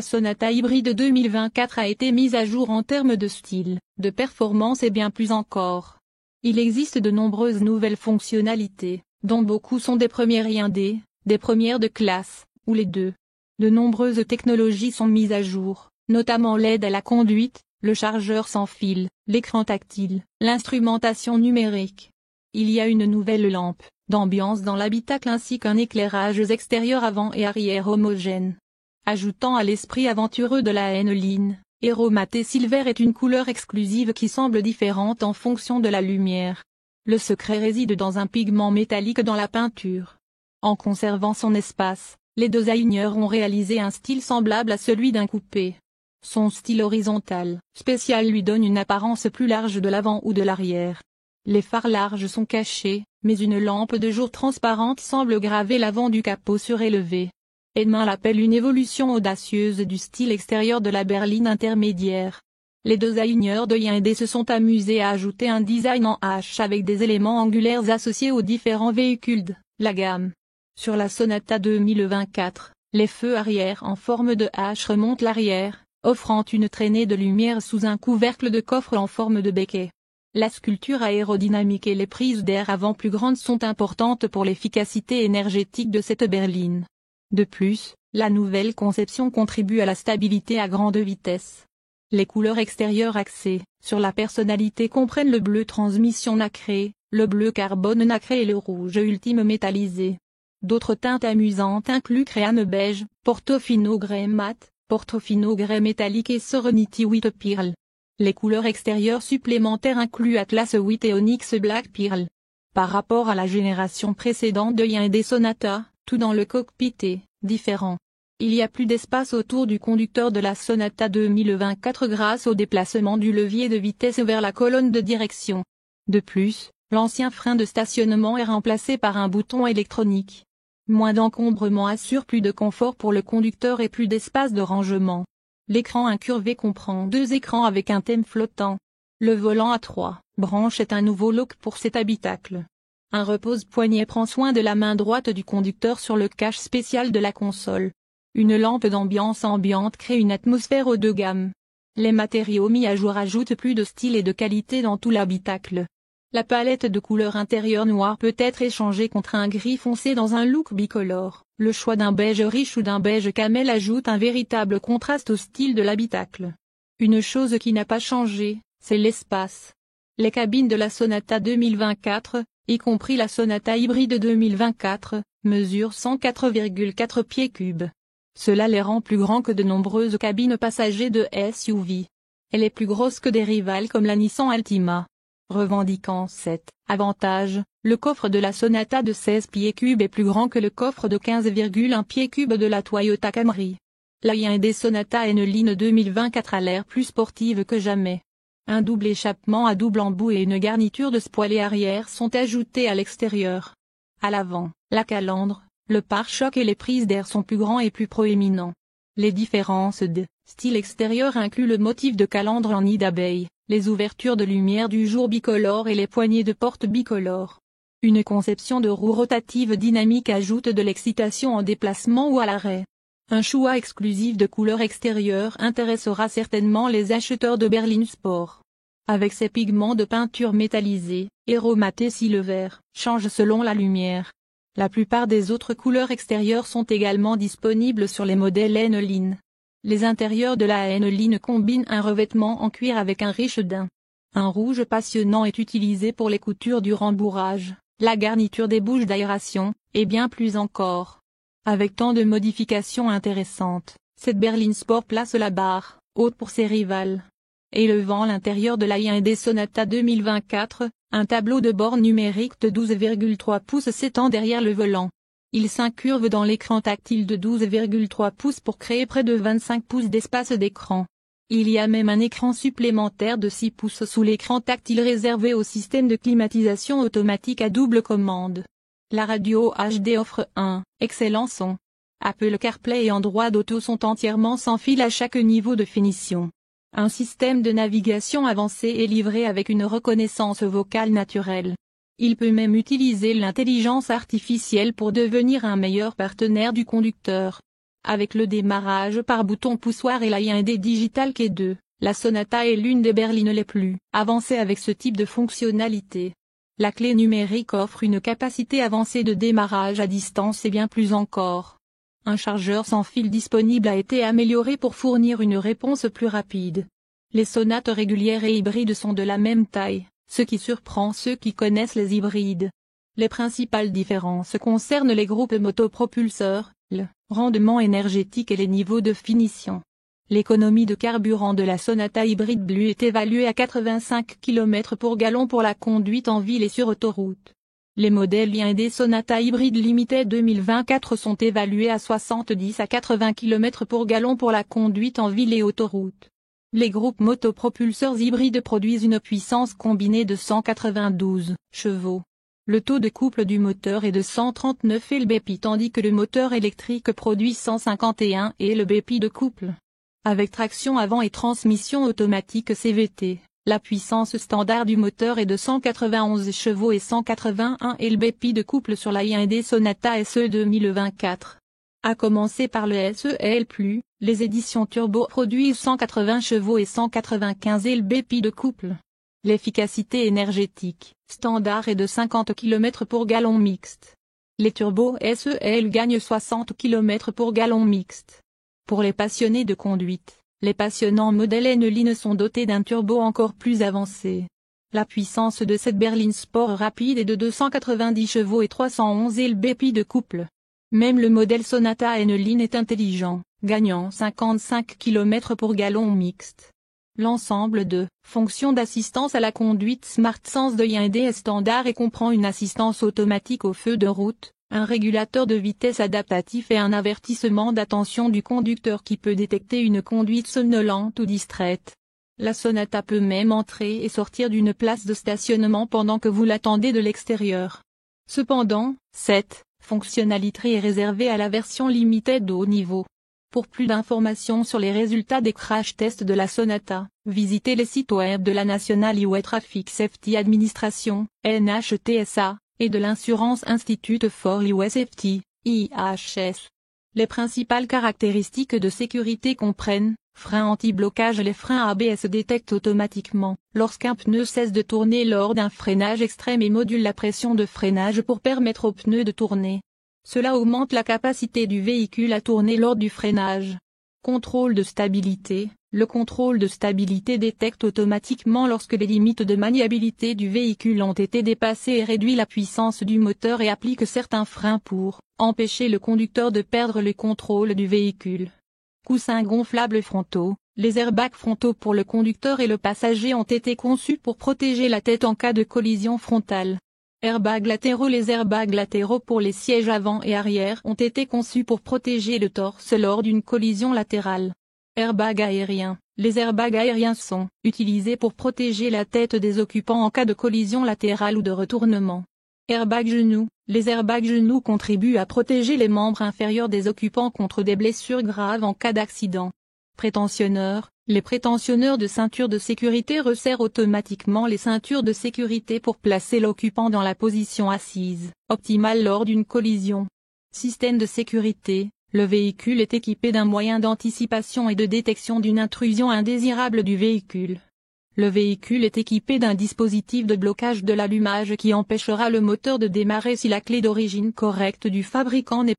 la Sonata hybride 2024 a été mise à jour en termes de style, de performance et bien plus encore. Il existe de nombreuses nouvelles fonctionnalités, dont beaucoup sont des premières I1D, des premières de classe, ou les deux. De nombreuses technologies sont mises à jour, notamment l'aide à la conduite, le chargeur sans fil, l'écran tactile, l'instrumentation numérique. Il y a une nouvelle lampe d'ambiance dans l'habitacle ainsi qu'un éclairage extérieur avant et arrière homogène. Ajoutant à l'esprit aventureux de la N-Line, Aero Matte Silver est une couleur exclusive qui semble différente en fonction de la lumière. Le secret réside dans un pigment métallique dans la peinture. En conservant son espace, les designers ont réalisé un style semblable à celui d'un coupé. Son style horizontal, spécial lui donne une apparence plus large de l'avant ou de l'arrière. Les phares larges sont cachés, mais une lampe de jour transparente semble graver l'avant du capot surélevé. Edman l'appelle une évolution audacieuse du style extérieur de la berline intermédiaire. Les designers de Hyundai se sont amusés à ajouter un design en H avec des éléments angulaires associés aux différents véhicules de la gamme. Sur la Sonata 2024, les feux arrière en forme de H remontent l'arrière, offrant une traînée de lumière sous un couvercle de coffre en forme de béquet. La sculpture aérodynamique et les prises d'air avant plus grandes sont importantes pour l'efficacité énergétique de cette berline. De plus, la nouvelle conception contribue à la stabilité à grande vitesse. Les couleurs extérieures axées sur la personnalité comprennent le bleu transmission nacré, le bleu carbone nacré et le rouge ultime métallisé. D'autres teintes amusantes incluent créane beige, Portofino grès mat, Portofino grès métallique et Serenity White Pearl. Les couleurs extérieures supplémentaires incluent Atlas White et Onyx Black Pearl. Par rapport à la génération précédente de Hyundai Sonata, tout dans le cockpit est différent. Il y a plus d'espace autour du conducteur de la Sonata 2024 grâce au déplacement du levier de vitesse vers la colonne de direction. De plus, l'ancien frein de stationnement est remplacé par un bouton électronique. Moins d'encombrement assure plus de confort pour le conducteur et plus d'espace de rangement. L'écran incurvé comprend deux écrans avec un thème flottant. Le volant à 3 branches est un nouveau look pour cet habitacle. Un repose-poignet prend soin de la main droite du conducteur sur le cache spécial de la console. Une lampe d'ambiance ambiante crée une atmosphère haut de gamme. Les matériaux mis à jour ajoutent plus de style et de qualité dans tout l'habitacle. La palette de couleurs intérieure noire peut être échangée contre un gris foncé dans un look bicolore. Le choix d'un beige riche ou d'un beige camel ajoute un véritable contraste au style de l'habitacle. Une chose qui n'a pas changé, c'est l'espace. Les cabines de la Sonata 2024, y compris la Sonata hybride 2024, mesurent 104,4 pieds cubes. Cela les rend plus grands que de nombreuses cabines passagers de SUV. Elle est plus grosse que des rivales comme la Nissan Altima. Revendiquant cet avantage, le coffre de la Sonata de 16 pieds cubes est plus grand que le coffre de 15,1 pieds cubes de la Toyota Camry. La Hyundai Sonata N-Line 2024 a l'air plus sportive que jamais. Un double échappement à double embout et une garniture de spoiler arrière sont ajoutés à l'extérieur. À l'avant, la calandre, le pare-choc et les prises d'air sont plus grands et plus proéminents. Les différences de style extérieur incluent le motif de calandre en nid d'abeille, les ouvertures de lumière du jour bicolores et les poignées de porte bicolores. Une conception de roue rotative dynamique ajoute de l'excitation en déplacement ou à l'arrêt. Un choix exclusif de couleurs extérieures intéressera certainement les acheteurs de berline sport. Avec ses pigments de peinture métallisée, Aero Matte Silver change selon la lumière. La plupart des autres couleurs extérieures sont également disponibles sur les modèles N-Line. Les intérieurs de la N-Line combinent un revêtement en cuir avec un riche daim. Un rouge passionnant est utilisé pour les coutures du rembourrage, la garniture des bouches d'aération, et bien plus encore. Avec tant de modifications intéressantes, cette berline sport place la barre haute pour ses rivales. Élevant l'intérieur de la Hyundai Sonata 2024, un tableau de bord numérique de 12,3 pouces s'étend derrière le volant. Il s'incurve dans l'écran tactile de 12,3 pouces pour créer près de 25 pouces d'espace d'écran. Il y a même un écran supplémentaire de 6 pouces sous l'écran tactile réservé au système de climatisation automatique à double commande. La radio HD offre un excellent son. Apple CarPlay et Android Auto sont entièrement sans fil à chaque niveau de finition. Un système de navigation avancé est livré avec une reconnaissance vocale naturelle. Il peut même utiliser l'intelligence artificielle pour devenir un meilleur partenaire du conducteur. Avec le démarrage par bouton poussoir et la Hyundai Digital Kei 2, la Sonata est l'une des berlines les plus avancées avec ce type de fonctionnalité. La clé numérique offre une capacité avancée de démarrage à distance et bien plus encore. Un chargeur sans fil disponible a été amélioré pour fournir une réponse plus rapide. Les Sonates régulières et hybrides sont de la même taille, ce qui surprend ceux qui connaissent les hybrides. Les principales différences concernent les groupes motopropulseurs, le rendement énergétique et les niveaux de finition. L'économie de carburant de la Sonata hybride Blue est évaluée à 85 km pour gallon pour la conduite en ville et sur autoroute. Les modèles Hyundai Sonata Hybrid Limited 2024 sont évalués à 70 à 80 km pour gallon pour la conduite en ville et autoroute. Les groupes motopropulseurs hybrides produisent une puissance combinée de 192 chevaux. Le taux de couple du moteur est de 139 lbp tandis que le moteur électrique produit 151 lbp de couple. Avec traction avant et transmission automatique CVT, la puissance standard du moteur est de 191 chevaux et 181 lbp de couple sur la Hyundai Sonata SE 2024. À commencer par le SEL+, les éditions turbo produisent 180 chevaux et 195 lbp de couple. L'efficacité énergétique standard est de 50 km pour gallon mixte. Les turbos SEL gagnent 60 km pour gallon mixte. Pour les passionnés de conduite, les passionnants modèles N-Line sont dotés d'un turbo encore plus avancé. La puissance de cette berline sport rapide est de 290 chevaux et 311 lbp de couple. Même le modèle Sonata N-Line est intelligent, gagnant 55 km pour gallon mixte. L'ensemble de fonctions d'assistance à la conduite Smart Sense de Hyundai est standard et comprend une assistance automatique au feu de route, un régulateur de vitesse adaptatif et un avertissement d'attention du conducteur qui peut détecter une conduite somnolente ou distraite. La Sonata peut même entrer et sortir d'une place de stationnement pendant que vous l'attendez de l'extérieur. Cependant, cette fonctionnalité est réservée à la version Limited de haut niveau. Pour plus d'informations sur les résultats des crash tests de la Sonata, visitez les sites web de la National Highway Traffic Safety Administration, NHTSA, et de l'Insurance Institute for Highway Safety, IHS. Les principales caractéristiques de sécurité comprennent: freins anti-blocage. Les freins ABS détectent automatiquement lorsqu'un pneu cesse de tourner lors d'un freinage extrême et modulent la pression de freinage pour permettre au pneu de tourner. Cela augmente la capacité du véhicule à tourner lors du freinage. Contrôle de stabilité. Le contrôle de stabilité détecte automatiquement lorsque les limites de maniabilité du véhicule ont été dépassées et réduit la puissance du moteur et applique certains freins pour empêcher le conducteur de perdre le contrôle du véhicule. Coussins gonflables frontaux. Les airbags frontaux pour le conducteur et le passager ont été conçus pour protéger la tête en cas de collision frontale. Airbags latéraux. Les airbags latéraux pour les sièges avant et arrière ont été conçus pour protéger le torse lors d'une collision latérale. Airbags aériens. Les airbags aériens sont utilisés pour protéger la tête des occupants en cas de collision latérale ou de retournement. Airbags genoux. Les airbags genoux contribuent à protéger les membres inférieurs des occupants contre des blessures graves en cas d'accident. Prétensionneurs. Les prétensionneurs de ceinture de sécurité resserrent automatiquement les ceintures de sécurité pour placer l'occupant dans la position assise optimale lors d'une collision. Système de sécurité. Le véhicule est équipé d'un moyen d'anticipation et de détection d'une intrusion indésirable du véhicule. Le véhicule est équipé d'un dispositif de blocage de l'allumage qui empêchera le moteur de démarrer si la clé d'origine correcte du fabricant n'est